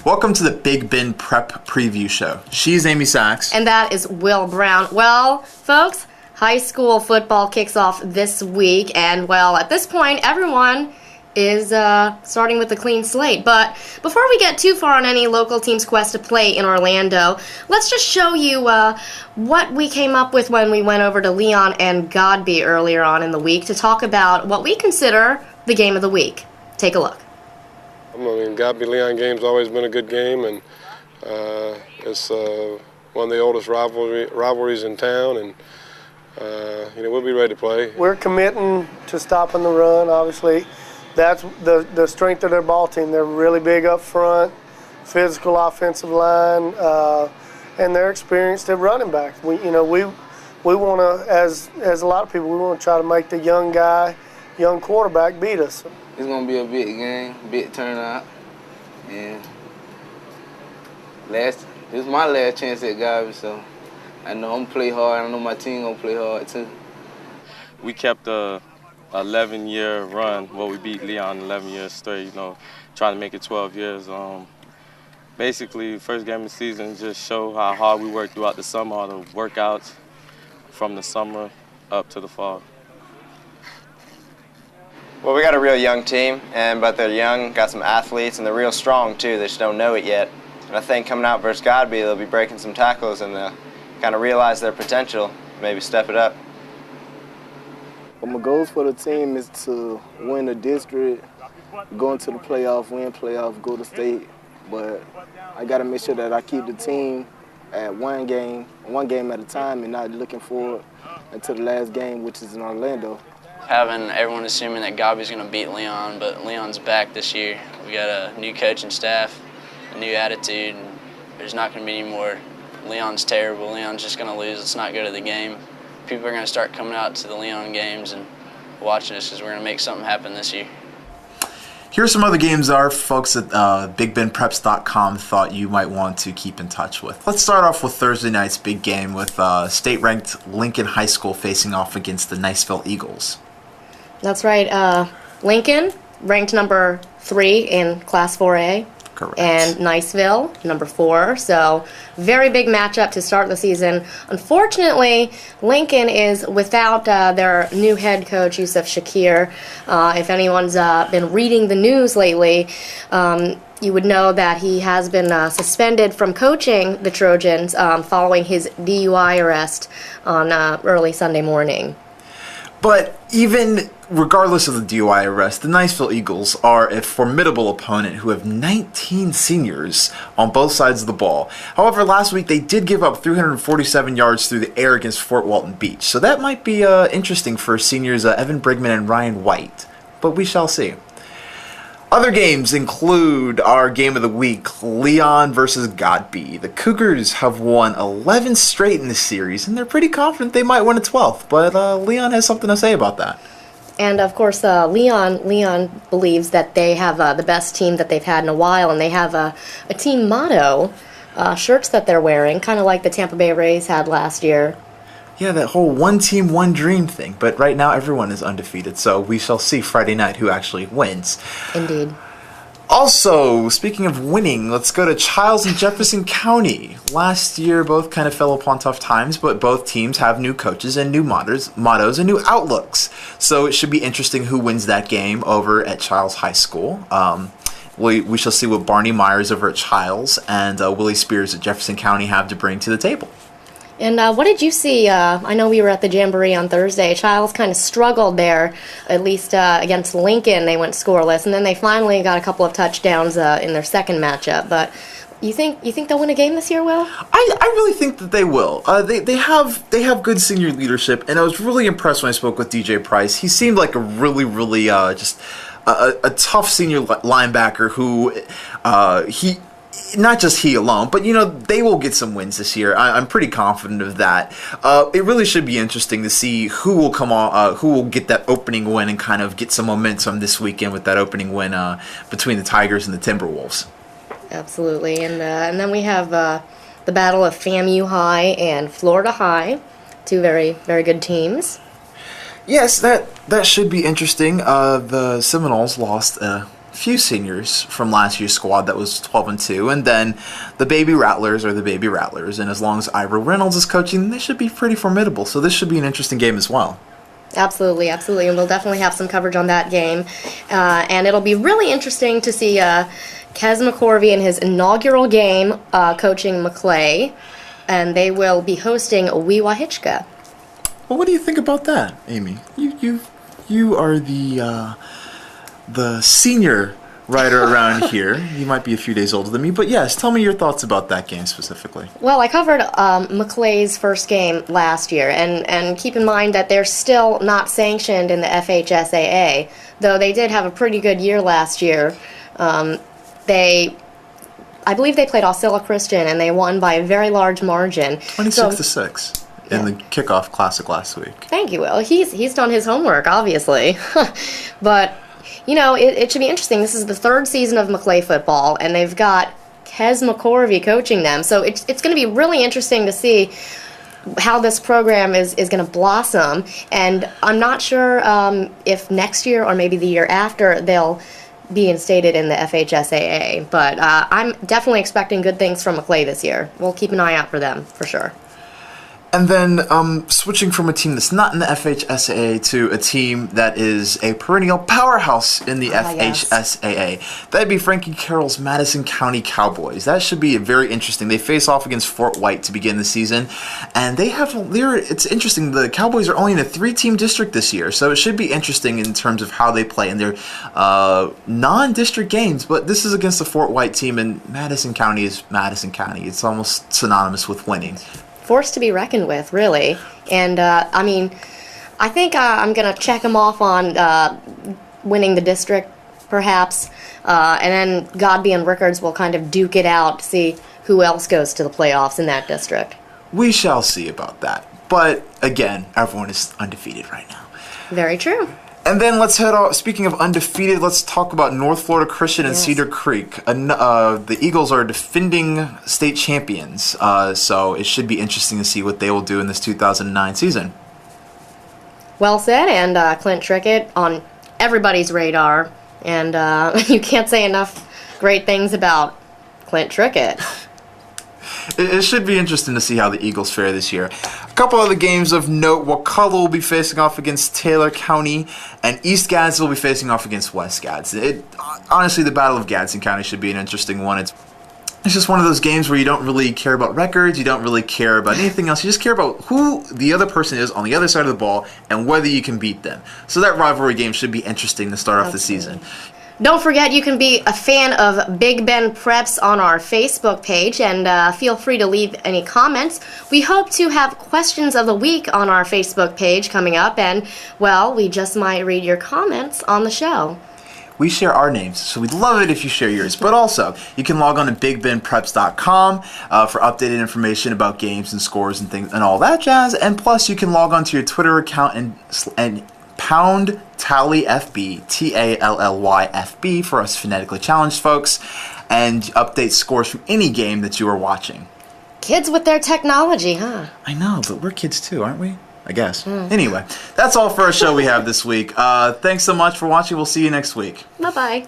Welcome to the Big Ben Prep Preview Show. She's Aimee Sachs. And that is Will Brown. Well, folks, high school football kicks off this week, and, well, at this point, everyone is starting with a clean slate. But before we get too far on any local team's quest to play in Orlando, let's just show you what we came up with when we went over to Leon and Godby earlier on in the week to talk about what we consider the game of the week. Take a look. I mean, Godby-Leon game's always been a good game, and it's one of the oldest rivalries in town, and we'll be ready to play. We're committing to stopping the run, obviously. That's the strength of their ball team. They're really big up front, physical offensive line, and they're experienced at running back. We want to, as a lot of people, we want to try to make the young quarterback beat us. It's going to be a big game, big turnout. And this is my last chance at Godby, so I know I'm going to play hard. I know my team going to play hard, too. We kept a 11-year run. Well, we beat Leon 11 years straight, trying to make it 12 years. Basically, first game of the season just show how hard we worked throughout the summer, all the workouts from the summer up to the fall. Well, we got a real young team, but they're young, got some athletes, and they're real strong, too. They just don't know it yet. And I think coming out versus Godby, they'll be breaking some tackles and they'll kind of realize their potential, maybe step it up. Well, my goals for the team is to win the district, go into the playoff, win playoff, go to state. But I got to make sure that I keep the team at one game at a time, and not looking forward until the last game, which is in Orlando. Having everyone assuming that Godby's going to beat Leon, but Leon's back this year. We got a new coaching staff, a new attitude, and there's not going to be any more Leon's terrible, Leon's just going to lose, let's not go to the game. People are going to start coming out to the Leon games and watching us because we're going to make something happen this year. Here's some other games our folks at BigBenPreps.com thought you might want to keep in touch with. Let's start off with Thursday night's big game with state-ranked Lincoln High School facing off against the Niceville Eagles. That's right. Lincoln, ranked number 3 in Class 4A. Correct. And Niceville, number 4. So, very big matchup to start the season. Unfortunately, Lincoln is without their new head coach, Yusuf Shakir. If anyone's been reading the news lately, you would know that he has been suspended from coaching the Trojans following his DUI arrest on early Sunday morning. But even regardless of the DUI arrest, the Niceville Eagles are a formidable opponent who have 19 seniors on both sides of the ball. However, last week they did give up 347 yards through the air against Fort Walton Beach. So that might be interesting for seniors Evan Brigman and Ryan White. But we shall see. Other games include our game of the week, Leon versus Godby. The Cougars have won 11 straight in this series, and they're pretty confident they might win a 12th, but Leon has something to say about that. And, of course, Leon believes that they have the best team that they've had in a while, and they have a team motto, shirts that they're wearing, kind of like the Tampa Bay Rays had last year. Yeah, that whole one team, one dream thing. But right now, everyone is undefeated, so we shall see Friday night who actually wins. Indeed. Also, speaking of winning, let's go to Childs and Jefferson County. Last year, both kind of fell upon tough times, but both teams have new coaches and new mottos and new outlooks. So it should be interesting who wins that game over at Childs High School. We shall see what Barney Myers over at Childs and Willie Spears at Jefferson County have to bring to the table. And what did you see? I know we were at the Jamboree on Thursday. Childs kind of struggled there, at least against Lincoln. They went scoreless, and then they finally got a couple of touchdowns in their second matchup. But you think they'll win a game this year, Will? I really think that they will. They have good senior leadership, and I was really impressed when I spoke with DJ Price. He seemed like a really just a tough senior linebacker who not just he alone, but they will get some wins this year. I'm pretty confident of that. It really should be interesting to see who will come on, who will get that opening win and kind of get some momentum this weekend with that opening win between the Tigers and the Timberwolves. Absolutely, and then we have the battle of FAMU High and Florida High, two very, very good teams. Yes, that should be interesting. The Seminoles lost few seniors from last year's squad that was 12-2, and then the Baby Rattlers are the Baby Rattlers, and as long as Ira Reynolds is coaching, they should be pretty formidable, so this should be an interesting game as well. Absolutely, absolutely, and we'll definitely have some coverage on that game, and it'll be really interesting to see Kez McCorvey in his inaugural game coaching Maclay, and they will be hosting Weewahitchka. Well, what do you think about that, Aimee? You are the senior writer around here. You might be a few days older than me, but yes, tell me your thoughts about that game specifically. Well, I covered Maclay's first game last year, and keep in mind that they're still not sanctioned in the FHSAA, though they did have a pretty good year last year. I believe they played Osceola Christian, and they won by a very large margin. 26-6 in the kickoff classic last week. Thank you, Will. He's done his homework, obviously. But, you know, it should be interesting. This is the third season of Maclay football, and they've got Kez McCorvey coaching them. So it's going to be really interesting to see how this program is going to blossom. And I'm not sure if next year or maybe the year after they'll be instated in the FHSAA. But I'm definitely expecting good things from Maclay this year. We'll keep an eye out for them, for sure. And then switching from a team that's not in the FHSAA to a team that is a perennial powerhouse in the FHSAA. Yes. That'd be Frankie Carroll's Madison County Cowboys. That should be very interesting. They face off against Fort White to begin the season. And it's interesting, the Cowboys are only in a 3-team district this year, so it should be interesting in terms of how they play in their non-district games. But this is against the Fort White team, and Madison County is Madison County. It's almost synonymous with winning. Force to be reckoned with, really. And, I mean, I think I'm going to check them off on winning the district, perhaps. And then Godby and Rickards will kind of duke it out to see who else goes to the playoffs in that district. We shall see about that. But, again, everyone is undefeated right now. Very true. And then let's head off. Speaking of undefeated, let's talk about North Florida Christian and Cedar Creek. The Eagles are defending state champions, so it should be interesting to see what they will do in this 2009 season. Well said, and Clint Trickett on everybody's radar, and you can't say enough great things about Clint Trickett. It should be interesting to see how the Eagles fare this year. A couple other games of note. Wakulla will be facing off against Taylor County, and East Gadsden will be facing off against West Gadsden. Honestly, the Battle of Gadsden County should be an interesting one. It's just one of those games where you don't really care about records, you don't really care about anything else. You just care about who the other person is on the other side of the ball and whether you can beat them. So that rivalry game should be interesting to start off the season. Don't forget, you can be a fan of Big Ben Preps on our Facebook page, and feel free to leave any comments. We hope to have questions of the week on our Facebook page coming up, and, well, we just might read your comments on the show. We share our names, so we'd love it if you share yours. But also, you can log on to BigBenPreps.com for updated information about games and scores and things and all that jazz. And plus, you can log on to your Twitter account and pound TallyFB, TallyFB for us phonetically challenged folks, and update scores from any game that you are watching. Kids with their technology, huh? I know, but we're kids too, aren't we? I guess. Anyway, that's all for our show we have this week. Thanks so much for watching. We'll see you next week. Bye-bye.